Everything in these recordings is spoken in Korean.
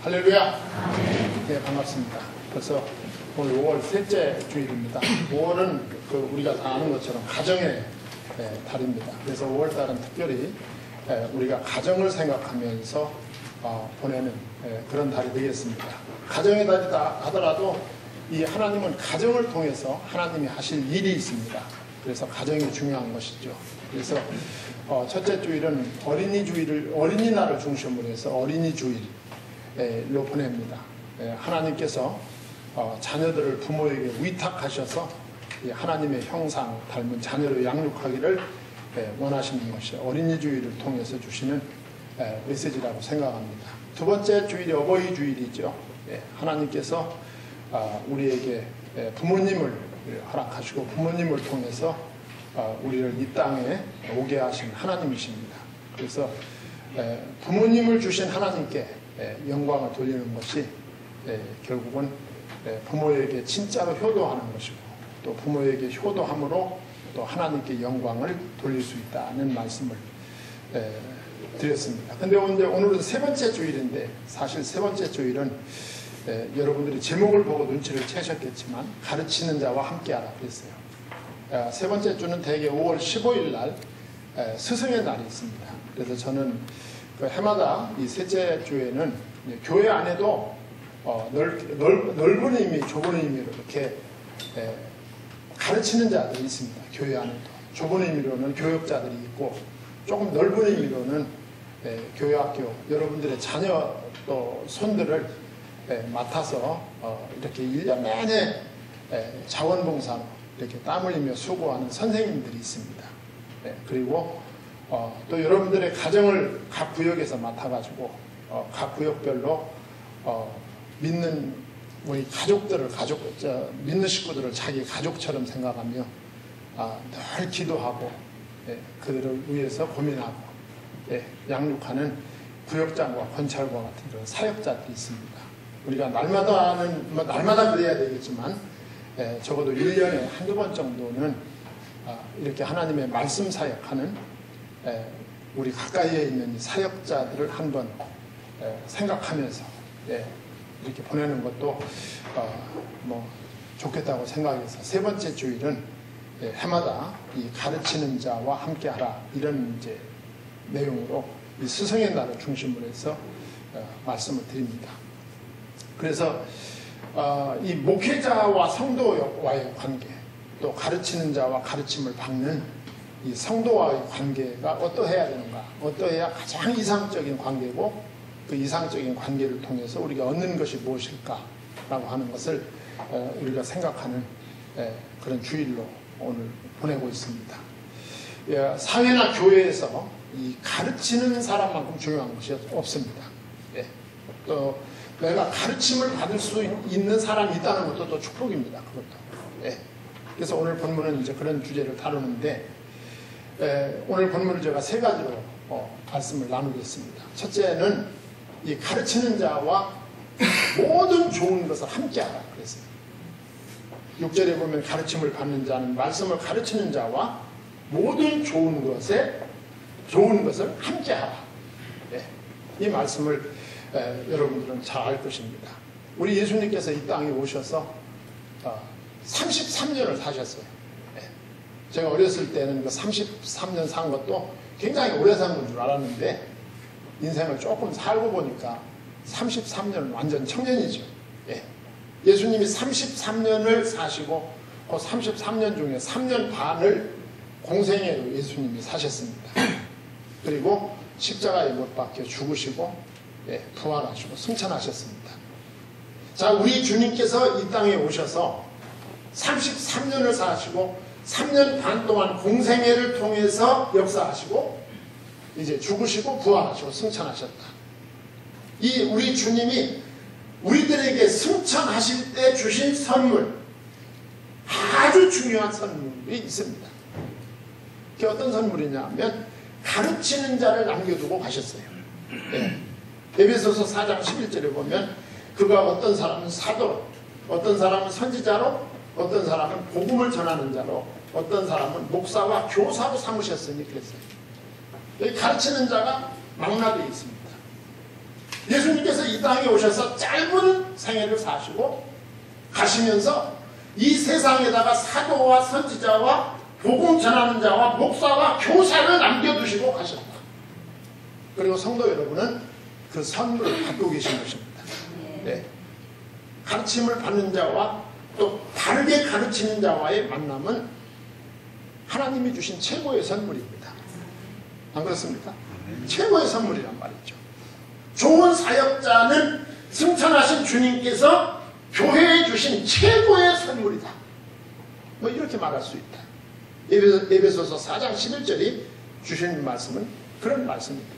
할렐루야. 네, 반갑습니다. 벌써 오늘 5월 셋째 주일입니다. 5월은 우리가 다 아는 것처럼 가정의 달입니다. 그래서 5월 달은 특별히 우리가 가정을 생각하면서 보내는 그런 달이 되겠습니다. 가정의 달이다 하더라도 이 하나님은 가정을 통해서 하나님이 하실 일이 있습니다. 그래서 가정이 중요한 것이죠. 그래서 첫째 주일은 어린이날을 중심으로 해서 어린이 주일로 보냅니다. 하나님께서 자녀들을 부모에게 위탁하셔서 하나님의 형상 닮은 자녀로 양육하기를 원하시는 것이 어린이 주일을 통해서 주시는 메시지라고 생각합니다. 두 번째 주일이 어버이 주일이죠. 하나님께서 우리에게 부모님을 허락하시고 부모님을 통해서 우리를 이 땅에 오게 하신 하나님이십니다. 그래서 부모님을 주신 하나님께 영광을 돌리는 것이 결국은 부모에게 진짜로 효도하는 것이고 또 부모에게 효도함으로 또 하나님께 영광을 돌릴 수 있다는 말씀을 드렸습니다. 근데 오늘은 세 번째 주일인데 사실 세 번째 주일은 여러분들이 제목을 보고 눈치를 채셨겠지만 가르치는 자와 함께하라 그랬어요. 세 번째 주는 대개 5월 15일 날 스승의 날이 있습니다. 그래서 저는 해마다 이 셋째 주에는 교회 안에도 넓은 의미, 좁은 의미로 이렇게 가르치는 자들이 있습니다. 교회 안에도 좁은 의미로는 교역자들이 있고 조금 넓은 의미로는 교회학교 여러분들의 자녀 또 손들을 맡아서 이렇게 1년 내내 자원봉사로 이렇게 땀 흘리며 수고하는 선생님들이 있습니다. 그리고 또 여러분들의 가정을 각 구역에서 맡아가지고 각 구역별로 믿는 우리 가족들을 믿는 식구들을 자기 가족처럼 생각하며 늘 기도하고 그들을 위해서 고민하고 양육하는 구역장과 권찰과 같은 그런 사역자들이 있습니다. 우리가 날마다 그래야 되겠지만 적어도 1년에 한두 번 정도는 이렇게 하나님의 말씀 사역하는 우리 가까이에 있는 사역자들을 한번 생각하면서 이렇게 보내는 것도 좋겠다고 생각해서 세 번째 주일은 해마다 이 가르치는 자와 함께하라 이런 이제 내용으로 이 스승의 날을 중심으로 해서 말씀을 드립니다. 그래서 이 목회자와 성도와의 관계 또 가르치는 자와 가르침을 받는 이 성도와의 관계가 어떠해야 되는가 어떠해야 가장 이상적인 관계고 그 이상적인 관계를 통해서 우리가 얻는 것이 무엇일까라고 하는 것을 우리가 생각하는 그런 주일로 오늘 보내고 있습니다. 사회나 교회에서 이 가르치는 사람만큼 중요한 것이 없습니다. 또 내가 가르침을 받을 수 있는 사람이 있다는 것도 또 축복입니다. 그것도. 그래서 오늘 본문은 이제 그런 주제를 다루는데 오늘 본문을 제가 세 가지로 말씀을 나누겠습니다. 첫째는 이 가르치는 자와 모든 좋은 것을 함께하라 그랬어요. 6절에 보면 가르침을 받는 자는 말씀을 가르치는 자와 모든 좋은 것을 함께하라. 이 말씀을 여러분들은 잘 알 것입니다. 우리 예수님께서 이 땅에 오셔서 33년을 사셨어요. 제가 어렸을 때는 그 33년 산 것도 굉장히 오래 산 건 줄 알았는데 인생을 조금 살고 보니까 33년은 완전 청년이죠. 예수님이 33년을 사시고 그 33년 중에 3년 반을 공생애로 예수님이 사셨습니다. 그리고 십자가에 못 박혀 죽으시고 부활하시고 승천하셨습니다. 자, 우리 주님께서 이 땅에 오셔서 33년을 사시고 3년 반 동안 공생애를 통해서 역사하시고 이제 죽으시고 부활하시고 승천하셨다. 이 우리 주님이 우리들에게 승천하실 때 주신 선물, 아주 중요한 선물이 있습니다. 그게 어떤 선물이냐면 가르치는 자를 남겨두고 가셨어요. 에베소서 4장 11절에 보면 그가 어떤 사람은 사도로, 어떤 사람은 선지자로, 어떤 사람은 복음을 전하는 자로, 어떤 사람은 목사와 교사로 삼으셨으니 그랬어요. 여기 가르치는 자가 망라되어 있습니다. 예수님께서 이 땅에 오셔서 짧은 생애를 사시고 가시면서 이 세상에다가 사도와 선지자와 복음 전하는 자와 목사와 교사를 남겨두시고 가셨다. 그리고 성도 여러분은 그 선물을 받고 계신 것입니다. 네. 가르침을 받는 자와 또 다르게 가르치는 자와의 만남은 하나님이 주신 최고의 선물입니다. 안 그렇습니까? 최고의 선물이란 말이죠. 좋은 사역자는 승천하신 주님께서 교회에 주신 최고의 선물이다. 뭐 이렇게 말할 수 있다. 에베소서 4장 11절이 주신 말씀은 그런 말씀입니다.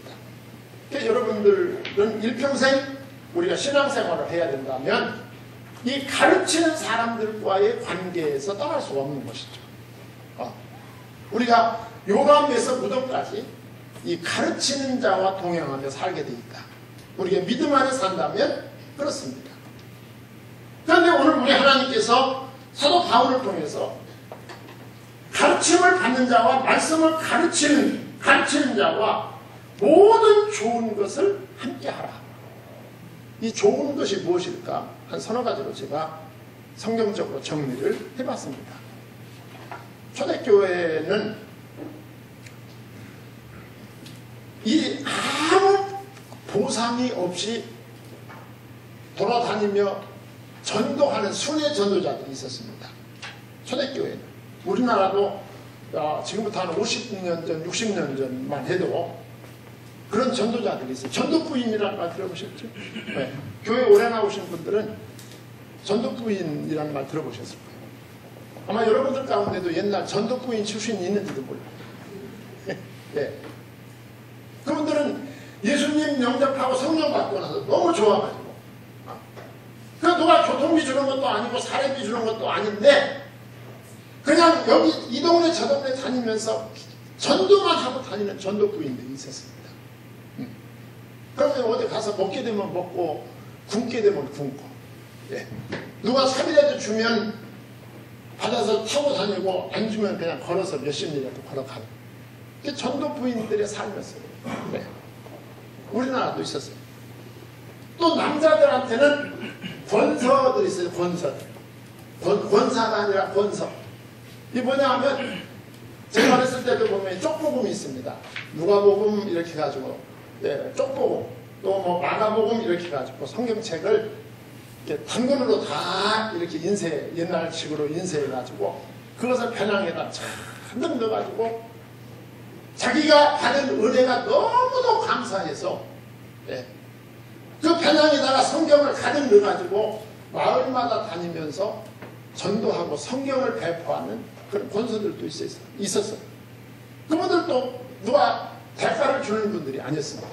그러니까 여러분들은 일평생 우리가 신앙생활을 해야 된다면 이 가르치는 사람들과의 관계에서 떠날 수가 없는 것이죠. 우리가 요람에서 무덤까지 이 가르치는 자와 동행하며 살게 돼 있다. 우리가 믿음 안에 산다면 그렇습니다. 그런데 오늘 우리 하나님께서 사도 바울을 통해서 가르침을 받는 자와 말씀을 가르치는 자와 모든 좋은 것을 함께하라. 이 좋은 것이 무엇일까? 한 서너 가지로 제가 성경적으로 정리를 해봤습니다. 초대교회는 이 아무 보상이 없이 돌아다니며 전도하는 순회 전도자들이 있었습니다. 초대교회는 우리나라도 지금부터 한 50년 전, 60년 전만 해도 그런 전도자들이 있어요. 전도부인이라는 말 들어보셨죠? 네. 교회 오래 나오신 분들은 전도부인이라는 말 들어보셨을 거예요. 아마 여러분들 가운데도 옛날 전도부인 출신이 있는지도 몰라요. 네. 그분들은 예수님 영접하고 성령 받고 나서 너무 좋아가지고 그 누가 교통비 주는 것도 아니고 사례비 주는 것도 아닌데 그냥 여기 이 동네 저 동네 다니면서 전도만 하고 다니는 전도부인들이 있었습니다. 그러면 어디 가서 먹게 되면 먹고 굶게 되면 굶고 예. 누가 차비라도 주면 받아서 타고 다니고 안 주면 그냥 걸어서 몇십 리라도 걸어가는 그게 전도부인들의 삶이었어요. 네. 우리나라도 있었어요. 또 남자들한테는 권서들이 있어요. 권서들. 권사가 아니라 권서. 이게 뭐냐 하면 제가 말했을 때도 보면 쪽복음이 있습니다. 누가복음 이렇게 해가지고 네, 쪽복음 또 뭐 마가복음 이렇게 해가지고 성경책을 이렇게 단권으로 다 이렇게 옛날식으로 인쇄해가지고 그것을 편향에다 잔뜩 넣어가지고 자기가 받은 은혜가 너무도 감사해서 예, 그 편향에다가 성경을 가득 넣어가지고 마을마다 다니면서 전도하고 성경을 배포하는 그런 권서들도 있었어요. 그분들도 누가 대가를 주는 분들이 아니었습니다.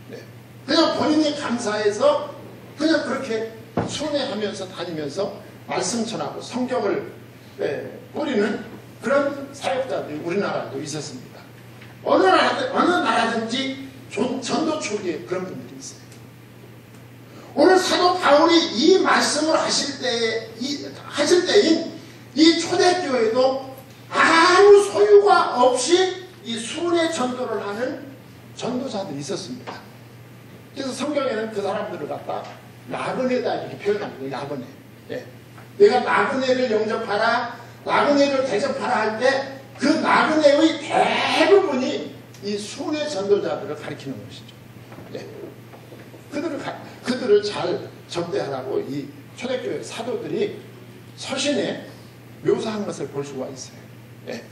네. 그냥 본인이 감사해서 그냥 그렇게 순회하면서 다니면서 말씀 전하고 성경을 뿌리는 그런 사역자들이 우리나라에도 있었습니다. 어느 나라든지 전도 초기에 그런 분들이 있어요. 오늘 사도 바울이 이 말씀을 하실 때인 이 초대교회도 아무 소유가 없이 이 순회 전도를 하는 전도자들이 있었습니다. 그래서 성경에는 그 사람들을 갖다 나그네다 이렇게 표현합니다. 나그네. 예. 내가 나그네를 영접하라, 나그네를 대접하라 할 때 그 나그네의 대부분이 이 순회 전도자들을 가리키는 것이죠. 예. 그들을 잘 접대하라고 이 초대교회 사도들이 서신에 묘사한 것을 볼 수가 있어요. 예.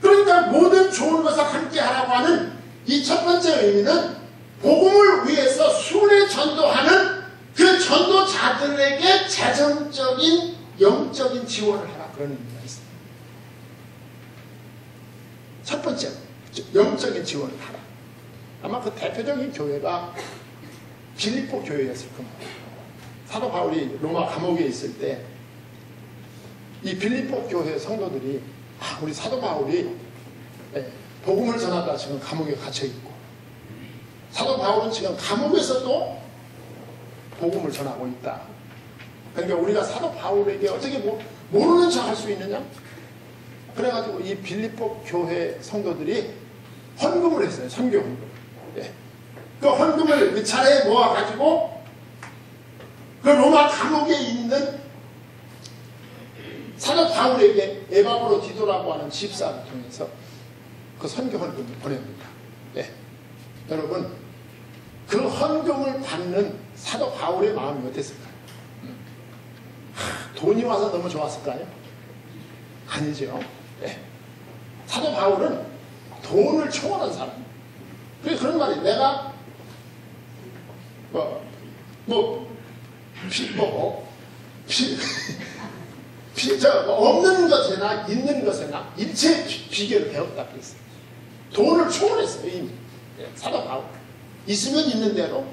그러니까 모든 좋은 것을 함께 하라고 하는 이 첫 번째 의미는 복음을 위해서 순회 전도하는 그 전도자들에게 재정적인 영적인 지원을 하라 그런 의미가 있습니다. 첫 번째 영적인 지원을 하라. 아마 그 대표적인 교회가 빌립보 교회였을 겁니다. 사도 바울이 로마 감옥에 있을 때 이 빌립보 교회 성도들이 우리 사도 바울이 복음을 전하다 지금 감옥에 갇혀 있고 사도 바울은 지금 감옥에서도 복음을 전하고 있다. 그러니까 우리가 사도 바울에게 어떻게 모르는 척 할 수 있느냐? 그래가지고 이 빌립보 교회 성도들이 헌금을 했어요. 선교 헌금. 예. 그 헌금을 그 차례에 모아가지고 그 로마 감옥에 있는 사도 바울에게 에바브로 디도라고 하는 집사를 통해서 그 선교 헌금을 보냅니다. 네. 여러분, 그 헌금을 받는 사도 바울의 마음이 어땠을까요? 돈이 와서 너무 좋았을까요? 아니죠. 네. 사도 바울은 돈을 초월한 사람. 그래서 그런 말이 내가 없는 것에나 있는 것에나 일체 비결을 배웠다 그랬어요. 돈을 초월했어요. 이미. 사도 바울. 있으면 있는 대로,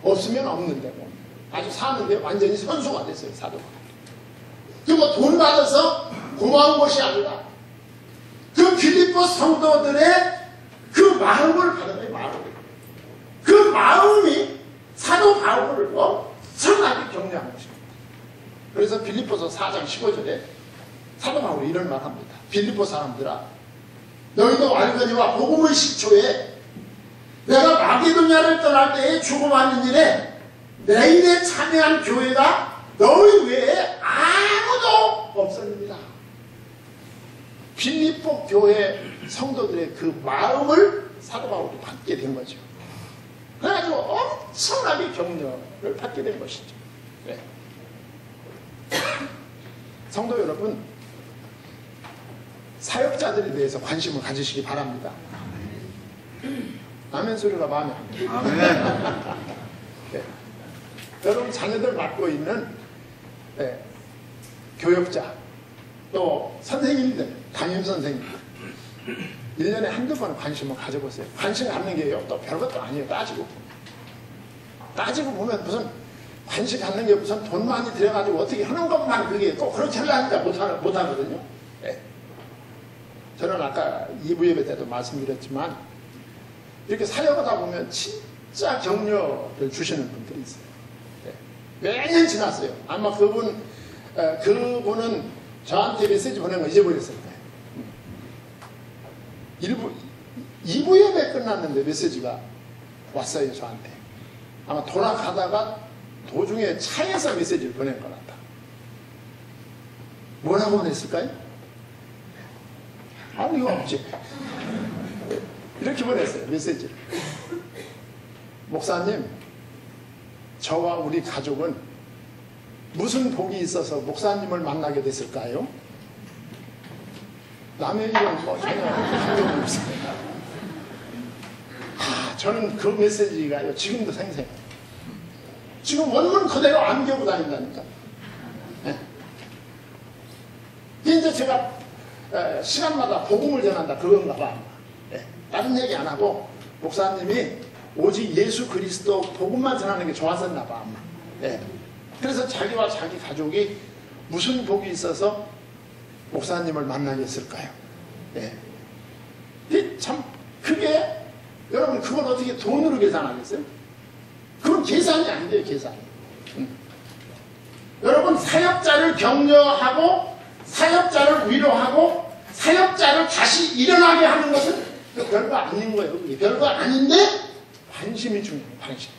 없으면 없는 대로 아주 사는데 완전히 선수가 됐어요. 사도 바울. 그 돈 받아서 고마운 것이 아니라 그 빌립보 성도들의 그 마음을 받은 거예요. 마음을. 그 마음이 사도 바울을 엄청나게 격려한 것입니다. 그래서 빌립보서 4장 15절에 사도 바울이 이런 말 합니다. 빌립보 사람들아, 너희도 알거니와 복음의 식초에 내가 마게도냐를 떠날 때에 죽어가는 일에 내 일에 참여한 교회가 너희 외에 아무도 없었습니다. 빌립보 교회 성도들의 그 마음을 사도 바울이 받게 된 거죠. 그래가지고 엄청나게 격려를 받게 된 것이죠. 네. 성도 여러분, 사역자들에 대해서 관심을 가지시기 바랍니다. 아멘 소리가 마음에 안 들어요. 네. 여러분 자녀들 맡고 있는 교역자, 또 선생님들, 담임선생님들 1년에 한두 번 관심을 가져보세요. 관심 갖는 게 또 별것도 아니에요. 따지고 보면 무슨 관심 갖는 게 무슨 돈 많이 들여가지고 어떻게 하는 것만 그게 꼭 그렇게 하려니까 못하거든요. 네. 저는 아까 2부 예배 때도 말씀드렸지만 이렇게 사역하다 보면 진짜 격려를 주시는 분들이 있어요. 네. 매년 지났어요. 아마 그분은 저한테 메시지 보낸 거 잊어버렸을 거예요. 2부 예배 끝났는데 메시지가 왔어요. 저한테. 아마 돌아가다가 도중에 차에서 메시지를 보낸 것 같다. 뭐라고 보냈을까요? 아무 이거 없지. 이렇게 보냈어요. 메시지를. 목사님, 저와 우리 가족은 무슨 복이 있어서 목사님을 만나게 됐을까요? 남의 일은 전혀 관계가 없습니다. 저는 그 메시지가 지금도 생생해요. 지금 원문 그대로 안겨고 다닌다니까. 네. 이제 제가 시간마다 복음을 전한다 그건가 봐. 네. 다른 얘기 안 하고 목사님이 오직 예수 그리스도 복음만 전하는 게 좋았었나 봐. 네. 그래서 자기와 자기 가족이 무슨 복이 있어서 목사님을 만나게 했을까요? 네. 참 그게 여러분 그걸 어떻게 돈으로 계산하겠어요? 그건 계산이 안 돼요. 계산이. 여러분 사역자를 격려하고 사역자를 위로하고 사역자를 다시 일어나게 하는 것은 별거 아닌 거예요. 그게 별거 아닌데 관심이 중요해요. 관심.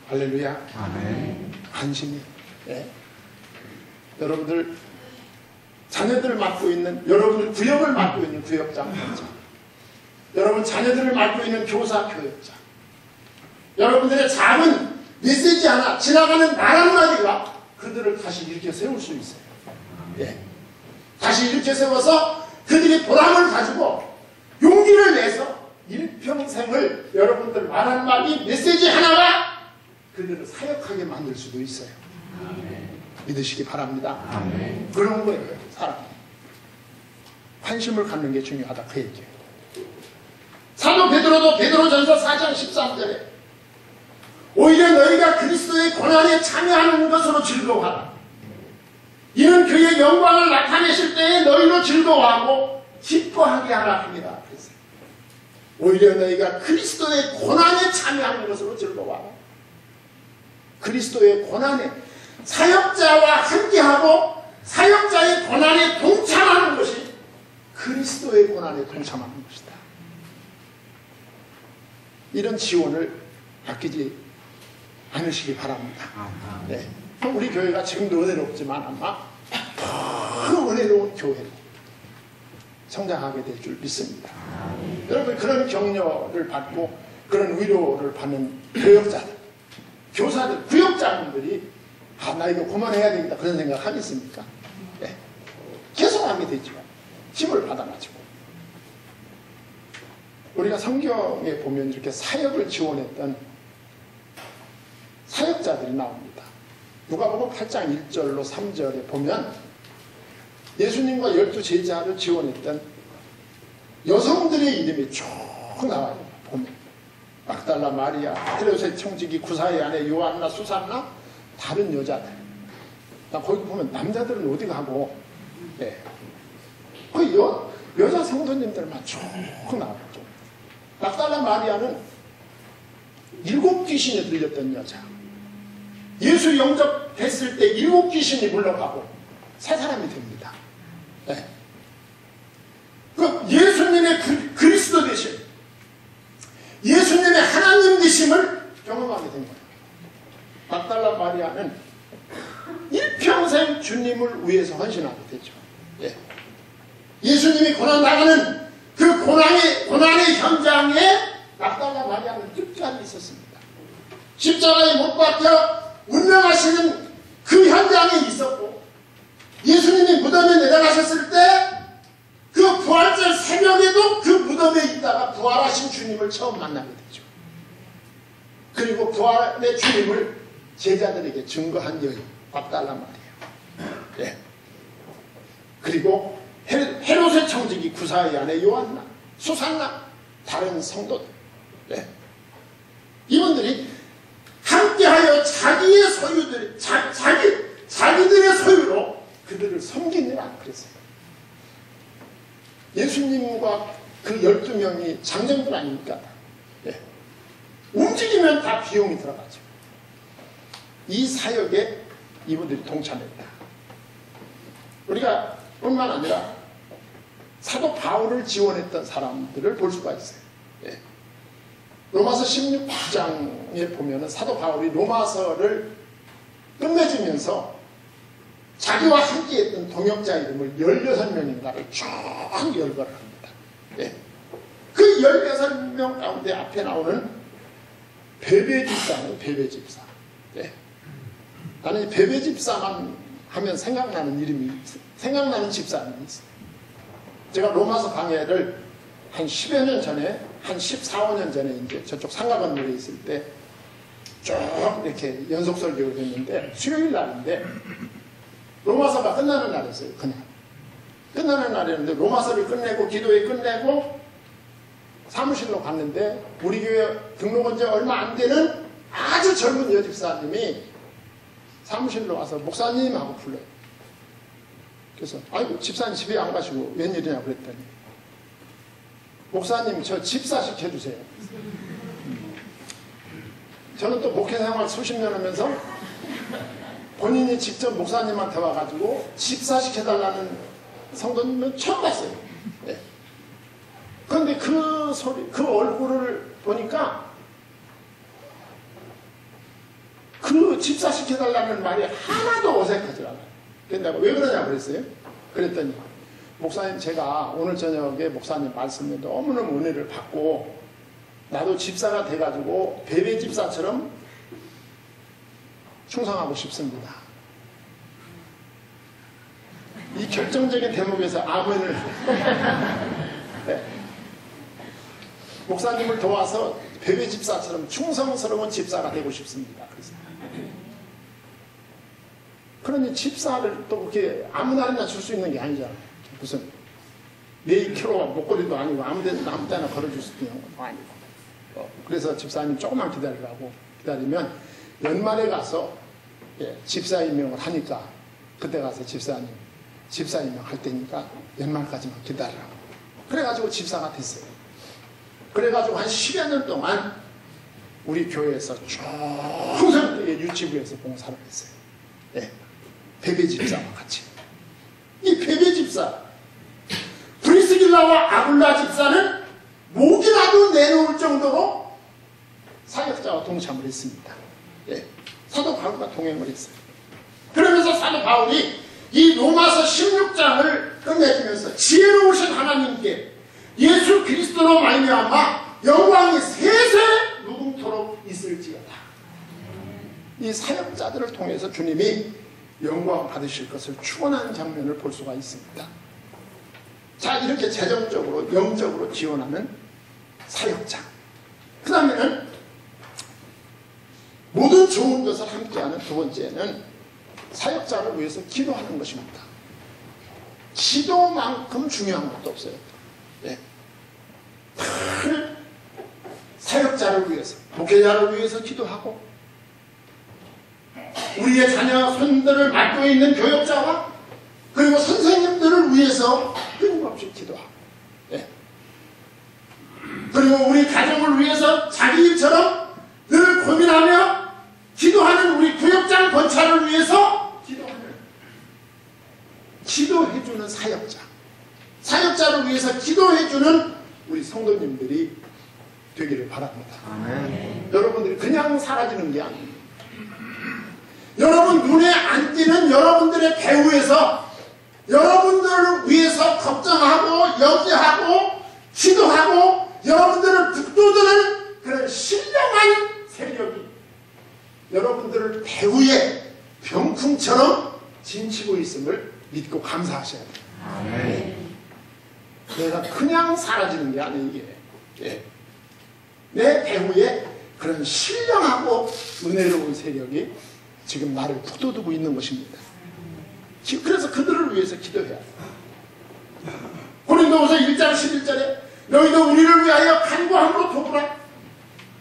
할렐루야. 아멘. 관심이. 네. 여러분들 자녀들을 맡고 있는 여러분들 구역을 맡고 있는 구역장, 여러분 자녀들을 맡고 있는 교사, 교역자, 여러분들의 작은 메시지 하나 지나가는 말 한마디가 그들을 다시 일으켜 세울 수 있어요. 예. 다시 일으켜 세워서 그들이 보람을 가지고 용기를 내서 일평생을 여러분들 말 한마디 메시지 하나가 그들을 사역하게 만들 수도 있어요. 믿으시기 바랍니다. 아멘. 그런 거예요. 사람 관심을 갖는 게 중요하다 그 얘기예요. 사도 베드로도 베드로전서 4장 13절에 오히려 너희가 그리스도의 고난에 참여하는 것으로 즐거워하라. 이는 그의 영광을 나타내실 때에 너희로 즐거워하고 기뻐하게 하라 합니다. 그래서 오히려 너희가 그리스도의 고난에 참여하는 것으로 즐거워하라. 그리스도의 고난에 사역자와 함께하고 사역자의 고난에 동참하는 것이 그리스도의 고난에 동참하는 것이다. 이런 지원을 아끼지 않으시기 바랍니다. 네. 우리 교회가 지금도 은혜롭지만 아마 더 은혜로운 교회로 성장하게 될 줄 믿습니다. 여러분, 그런 격려를 받고 그런 위로를 받는 교역자들, 교사들, 구역장님들이 나 이거 그만해야 되겠다 그런 생각 하겠습니까? 네. 계속 하게 되죠. 힘을 받아가지고. 우리가 성경에 보면 이렇게 사역을 지원했던 사역자들이 나옵니다. 누가복음 8장 1절로 3절에 보면 예수님과 12 제자를 지원했던 여성들의 이름이 쭉 나와요. 보면 막달라 마리아, 헤롯의 청지기, 구사의 아내 요한나, 수산나, 다른 여자들. 거기 보면 남자들은 어디 가고, 네. 그 여자 성도님들만 쭉 나와요. 막달라 마리아는 7 귀신이 들렸던 여자. 예수 영접했을 때 7 귀신이 물러가고 새 사람이 됩니다. 네. 그 예수님의 그리스도 되심, 예수님의 하나님 되심을 경험하게 된 거예요. 막달라 마리아는 일평생 주님을 위해서 헌신하게 되죠. 네. 예수님이 고난 당하는 그 고난의 현장에 막달라 마리아는 끝까지 있었습니다. 십자가에 못 박혀 운명하시는 그 현장에 있었고, 예수님이 무덤에 내려가셨을 때 그 부활절 새벽에도 그 무덤에 있다가 부활하신 주님을 처음 만나게 되죠. 그리고 부활의 주님을 제자들에게 증거한 여인 막달라 마리아. 네. 그리고 헤롯의 청지기, 구사의 아내 요한나, 수산나, 다른 성도들. 네. 이분들이 함께하여 자기의 소유들, 자기들의 소유로 그들을 섬기느라 그랬어요. 예수님과 그 12명이 장정들 아닙니까? 네. 움직이면 다 비용이 들어가죠. 이 사역에 이분들이 동참했다. 우리가 뿐만 아니라 사도 바울을 지원했던 사람들을 볼 수가 있어요. 네. 로마서 16장에 보면은 사도 바울이 로마서를 끝맺으면서 자기와 함께했던 동역자 이름을 16명인가를 쭉 열거를 합니다. 네. 그 16명 가운데 앞에 나오는 베베집사는 베베집사. 네. 나는 베베집사만 하면 생각나는 집사님이 있어요. 제가 로마서 강해를 한 10여 년 전에, 한 14, 15년 전에 이제 저쪽 상가 건물에 있을 때 쭉 이렇게 연속 설교를 했는데, 수요일 날인데 로마서가 끝나는 날이었어요. 그날 끝나는 날이었는데 로마서를 끝내고 기도회 끝내고 사무실로 갔는데 우리 교회 등록한 지 얼마 안 되는 아주 젊은 여집사님이 사무실로 와서 목사님 하고 불러요. 그래서 아이고 집사님 집에 안 가시고 웬일이냐고 그랬더니 목사님 저 집사 시켜주세요. 저는 또 목회생활 수십 년 하면서 본인이 직접 목사님한테 와가지고 집사 시켜달라는 성도님은 처음 봤어요. 네. 그런데 그 얼굴을 보니까 그 집사 시켜달라는 말이 하나도 어색하지 않아요. 그래서 내가 왜 그러냐고 그랬어요. 그랬더니 목사님 제가 오늘 저녁에 목사님 말씀에 너무너무 은혜를 받고 나도 집사가 돼가지고 베베 집사처럼 충성하고 싶습니다. 이 결정적인 대목에서 아멘을 네. 목사님을 도와서 베베 집사처럼 충성스러운 집사가 되고 싶습니다. 그래서 그러니 집사를 또 그렇게 아무나 줄 수 있는 게 아니잖아요. 무슨 네이키로와 목걸이도 아니고 아무 데나 걸어줄 수 있는 건 아니고. 그래서 집사님 조금만 기다리라고 기다리면 연말에 가서 집사 임명을 하니까 그때 가서 집사 임명 할 때니까 연말까지만 기다리라고. 그래가지고 집사가 됐어요. 그래가지고 한 10여 년 동안 우리 교회에서 충성되게 유치부에서 봉사를 했어요. 네. 베베 집사와 같이. 이 베베 집사, 브리스길라와 아굴라 집사는 목이라도 내놓을 정도로 사역자와 동참을 했습니다. 예. 사도 바울과 동행을 했어요. 그러면서 사도 바울이 이 로마서 16장을 끝내주면서 지혜로우신 하나님께 예수 그리스도로 말미암아 영광이 세세 무궁토록 있을지어다. 이 사역자들을 통해서 주님이 영광 받으실 것을 축원하는 장면을 볼 수가 있습니다. 자, 이렇게 재정적으로 영적으로 지원하는 사역자. 그 다음에는 모든 좋은 것을 함께하는 두 번째는 사역자를 위해서 기도하는 것입니다. 기도만큼 중요한 것도 없어요. 예. 사역자를 위해서, 목회자를 위해서 기도하고, 우리의 자녀, 손들을 맡고 있는 교역자와 그리고 선생님들을 위해서 끊임없이 기도하고, 예. 그리고 우리 가정을 위해서 자기 일처럼 늘 고민하며 기도하는 우리 구역장 권찰을 위해서 기도해주는 사역자, 사역자를 위해서 기도해주는 우리 성도님들이 되기를 바랍니다. 아멘. 여러분들이 그냥 사라지는 게 아닙니다. 여러분 눈에 안 띄는 여러분들의 배후에서 여러분들을 위해서 걱정하고 염려하고 기도하고 여러분들을 북돋우는 그런 신령한 세력이 여러분들을 배후에 병풍처럼 진치고 있음을 믿고 감사하셔야 돼요. 아멘. 내가 그냥 사라지는 게 아니에요. 이게. 예. 내 배후에 그런 신령하고 은혜로운 세력이 지금 나를 북돋우고 있는 것입니다. 그래서 그들을 위해서 기도해야 돼요. 고린도후서 1장 11절에 너희도 우리를 위하여 간구함으로 도구라.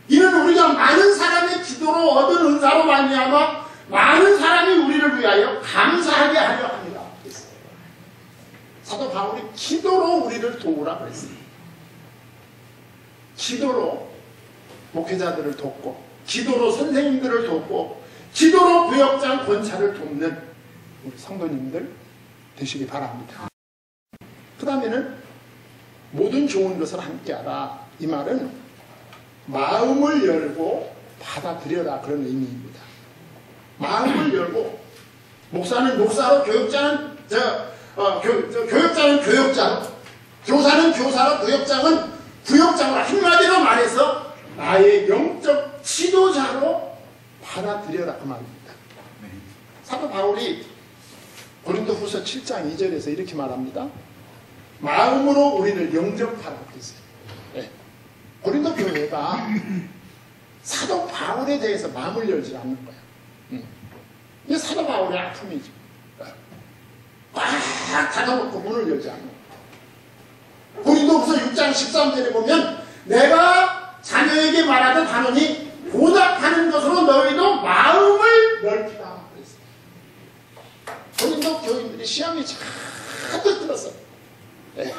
이는 우리가 많은 사람의 기도로 얻은 은사로 말미암아 많은 사람이 우리를 위하여 감사하게 하려 합니다. 사도 바울이 기도로 우리를 도우라 그랬어요. 기도로 목회자들을 돕고, 기도로 선생님들을 돕고, 기도로 구역장 권찰을 돕는 우리 성도님들 되시기 바랍니다. 그 다음에는 모든 좋은 것을 함께하라. 이 말은 마음을 열고 받아들여라 그런 의미입니다. 마음을 열고, 목사는 목사로, 교육자는 교육자는 교육자로, 교사는 교사로, 구역장은 구역장으로, 한마디로 말해서 나의 영적 지도자로 받아들여라 그 말입니다. 사도 바울이 고린도후서 7장 2절에서 이렇게 말합니다. 마음으로 우리를 영접하라 그랬어요. 네. 고린도 교회가 사도 바울에 대해서 마음을 열지 않는 거야. 이게 사도 바울의 아픔이죠. 꽉 닫아놓고 문을 열지 않는 거야. 고린도후서 6장 13절에 보면 내가 자녀에게 말하던 하노니 보답하는 것으로 너희도 마음을 넓히라 그랬어요. 고린도 교인들이 시험이 잔뜩 들었어요. 네.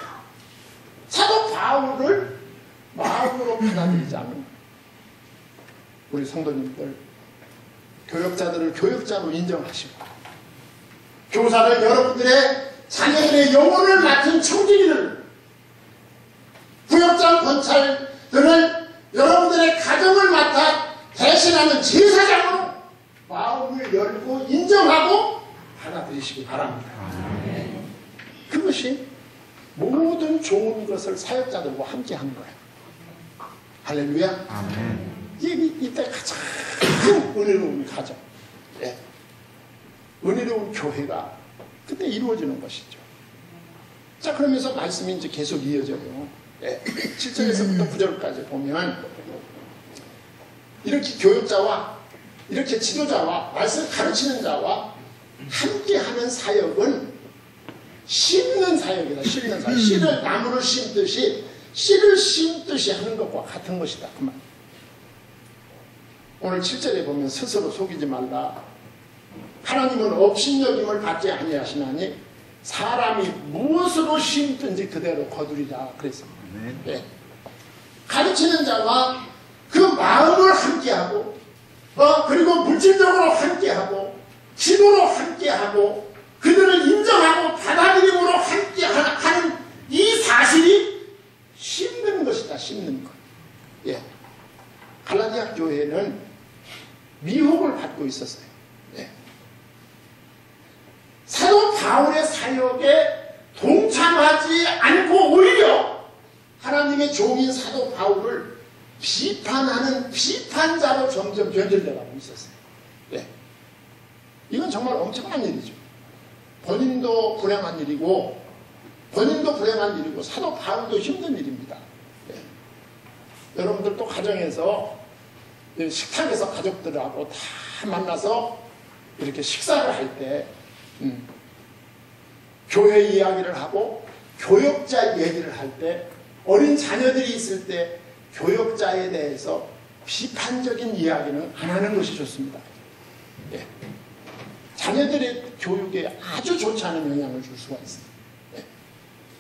사도 바울을 마음으로 받아들이지 않는 거예요. 우리 성도님들, 교역자들을 교역자로 인정하시고, 교사를 여러분들의 자녀들의 영혼을 맡은 청지기들, 구역장 권찰들을 여러분들의 가정을 맡아 대신하는 제사장으로 마음을 열고 인정하고 받아들이시기 바랍니다. 그것이 모든 좋은 것을 사역자들과 함께 하는 거예요. 할렐루야. 아멘. 이때 가장 은혜로운 가정, 예. 은혜로운 교회가 그때 이루어지는 것이죠. 자, 그러면서 말씀이 이제 계속 이어져요. 예. 7절에서부터 9절까지 보면 이렇게 교육자와 이렇게 지도자와 말씀 가르치는 자와 함께하는 사역은 심는 사역이다. 심는 사역. 씨를 나무를 심듯이 씨를 심듯이 하는 것과 같은 것이다. 그 말. 오늘 7절에 보면 스스로 속이지 말라. 하나님은 업신여김을 받지 아니하시나니 사람이 무엇으로 심든지 그대로 거두리라 그랬습니다. 네. 가르치는 자와 그 마음을 함께하고 그리고 물질적으로 함께하고 기도로 함께하고 그들을 인정하고 받아들임으로 함께하는 이 사실이 심는 것이다. 심는 것. 예. 갈라디아 교회 있었어요. 예. 사도 바울의 사역에 동참하지 않고 오히려 하나님의 종인 사도 바울을 비판하는 비판자로 점점 변질되어가고 있었어요. 예. 이건 정말 엄청난 일이죠. 본인도 불행한 일이고 사도 바울도 힘든 일입니다. 예. 여러분들도 가정에서 식탁에서 가족들하고 다 만나서 이렇게 식사를 할 때 교회 이야기를 하고 교역자 얘기를 할 때 어린 자녀들이 있을 때 교역자에 대해서 비판적인 이야기는 안 하는 것이 좋습니다. 예. 자녀들의 교육에 아주 좋지 않은 영향을 줄 수가 있습니다. 예.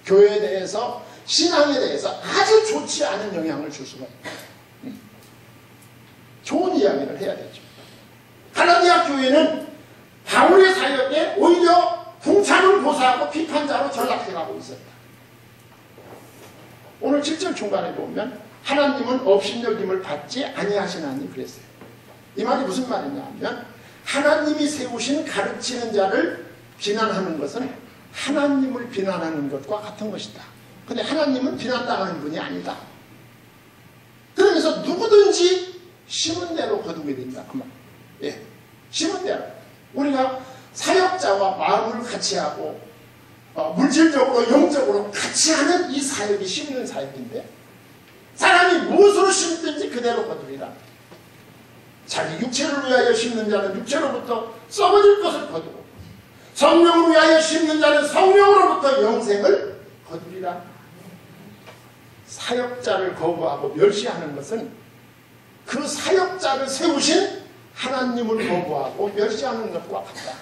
교회에 대해서 신앙에 대해서 아주 좋지 않은 영향을 줄 수가 있습니다. 좋은 이야기를 해야 되죠. 갈라디아 교회는 바울의 사역에 오히려 동참을 고사하고 비판자로 전락해가고 있었다. 오늘 7절 중간에 보면 하나님은 업신여김을 받지 아니하시나니 그랬어요. 이 말이 무슨 말이냐 하면 하나님이 세우신 가르치는 자를 비난하는 것은 하나님을 비난하는 것과 같은 것이다. 근데 하나님은 비난당하는 분이 아니다. 그러면서 누구든지 심은 대로 거두게 된다. 그 말. 예. 심은 대로. 우리가 사역자와 마음을 같이 하고 물질적으로 영적으로 같이 하는 이 사역이 심는 사역인데 사람이 무엇으로 심든지 그대로 거두리라. 자기 육체를 위하여 심는 자는 육체로부터 썩어질 것을 거두고 성령을 위하여 심는 자는 성령으로부터 영생을 거두리라. 사역자를 거부하고 멸시하는 것은 그 사역자를 세우신 하나님을 거부하고 멸시하는 것과 같다.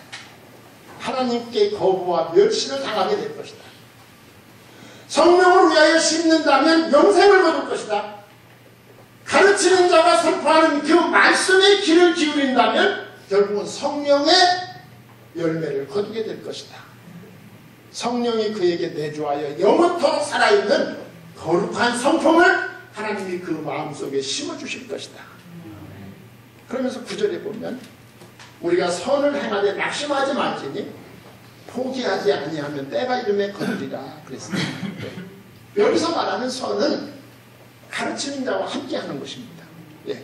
하나님께 거부와 멸시를 당하게 될 것이다. 성령을 위하여 심는다면 영생을 거둘 것이다. 가르치는 자가 선포하는 그 말씀에 귀를 기울인다면 결국은 성령의 열매를 거두게 될 것이다. 성령이 그에게 내주하여 영원토록 살아있는 거룩한 성품을 하나님이 그 마음속에 심어주실 것이다. 그러면서 9절에 보면 우리가 선을 행하되 낙심하지 말지니 포기하지 아니하면 때가 이름에 거두리라 그랬습니다. 네. 여기서 말하는 선은 가르치는 자와 함께 하는 것입니다. 예.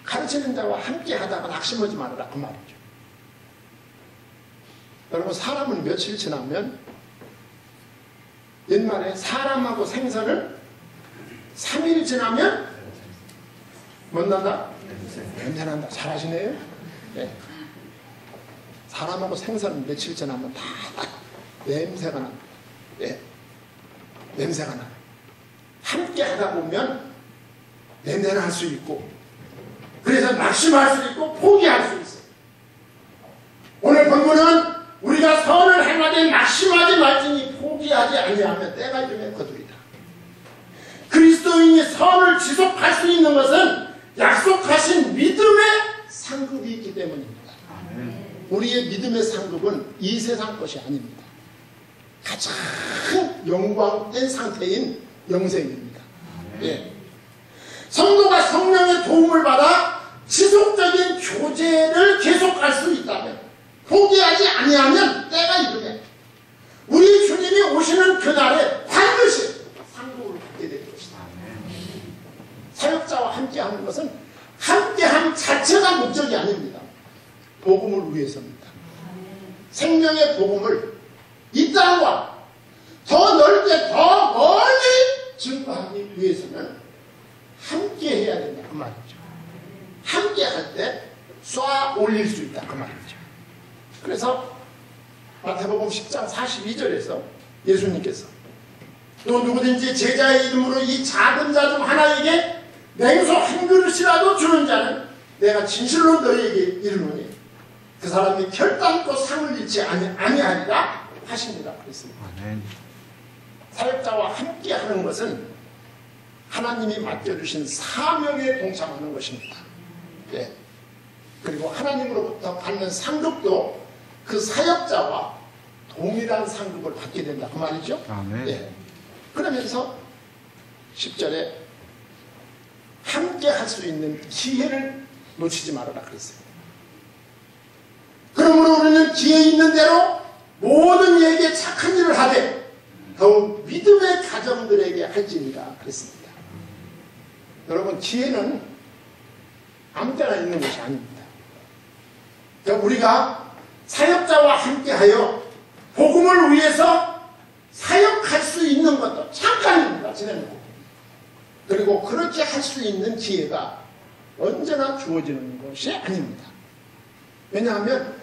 가르치는 자와 함께 하다가 낙심하지 말아라 그 말이죠. 여러분 사람은 며칠 지나면 옛말에 사람하고 생선을 3일 지나면 뭐 난다? 냄새난다. 잘하시네요. 예. 사람하고 생선은 며칠 지나면 다 냄새가 납니다. 예. 냄새가 나요. 함께 하다 보면 냄새를 할 수 있고 그래서 낙심할 수 있고 포기할 수 있어요. 오늘 본문은 우리가 선을 행하되 낙심하지 말지니 포기하지 아니하면 때가 이르면 거두리라. 그리스도인이 선을 지속할 수 있는 것은 약속하신 믿음의 상급이 있기 때문입니다. 우리의 믿음의 상급은 이 세상 것이 아닙니다. 가장 영광된 상태인 영생입니다. 예. 성도가 성령의 도움을 받아 지속적인 교제를 계속할 수 있다면 포기하지 아니하면 때가 이르면 우리 주님이 오시는 그날에 반드시 상급을 받게 될 것이다. 사역자와 함께하는 것은 함께함 자체가 목적이 아닙니다. 복음을 위해서입니다. 생명의 복음을 이 땅과 더 넓게 더 멀리 증거하기 위해서는 함께 해야 된다 그 말이죠. 함께 할 때 쏴 올릴 수 있다 그 말이죠. 그래서 마태복음 10장 42절에서 예수님께서 또 누구든지 제자의 이름으로 이 작은 자 중 하나에게 냉소 한 그릇이라도 주는 자는 내가 진실로 너희에게 이르노니 그 사람이 결단코 상을 잃지 아니하리라 하십니다. 그랬습니다. 사역자와 함께 하는 것은 하나님이 맡겨주신 사명에 동참하는 것입니다. 예. 그리고 하나님으로부터 받는 상급도 그 사역자와 동일한 상급을 받게 된다 그 말이죠. 예. 그러면서 10절에 함께 할 수 있는 기회를 놓치지 말아라 그랬어요. 기회 있는 대로 모든 이에게 착한 일을 하되 더욱 믿음의 가정들에게 할지니라 그랬습니다. 여러분, 기회는 아무 때나 있는 것이 아닙니다. 그러니까 우리가 사역자와 함께하여 복음을 위해서 사역할 수 있는 것도 잠깐입니다. 지내는. 그리고 그렇게 할 수 있는 기회가 언제나 주어지는 것이 아닙니다. 왜냐하면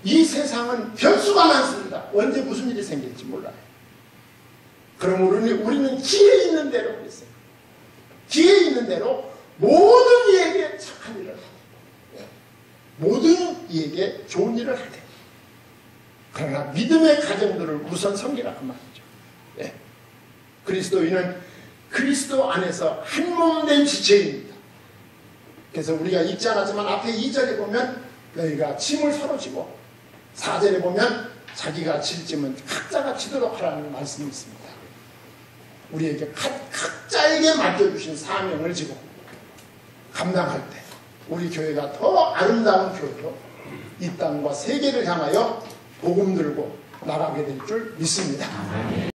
이 세상은 변수가 많습니다. 언제 무슨 일이 생길지 몰라요. 그러므로 우리는 기회 있는 대로 그랬어요. 기회 있는 대로 모든 이에게 착한 일을 하되 모든 이에게 좋은 일을 하되 그러나 믿음의 가정들을 우선 섬기라 그 말이죠. 예. 그리스도인은 그리스도 안에서 한 몸 된 지체입니다. 그래서 우리가 읽지 않았지만 앞에 2절에 보면 너희가 짐을 서로 지고 4절에 보면 자기가 질 짐은 각자가 지도록 하라는 말씀이 있습니다. 우리에게 각자에게 맡겨주신 사명을 지고 감당할 때 우리 교회가 더 아름다운 교회로 이 땅과 세계를 향하여 복음 들고 나가게 될 줄 믿습니다.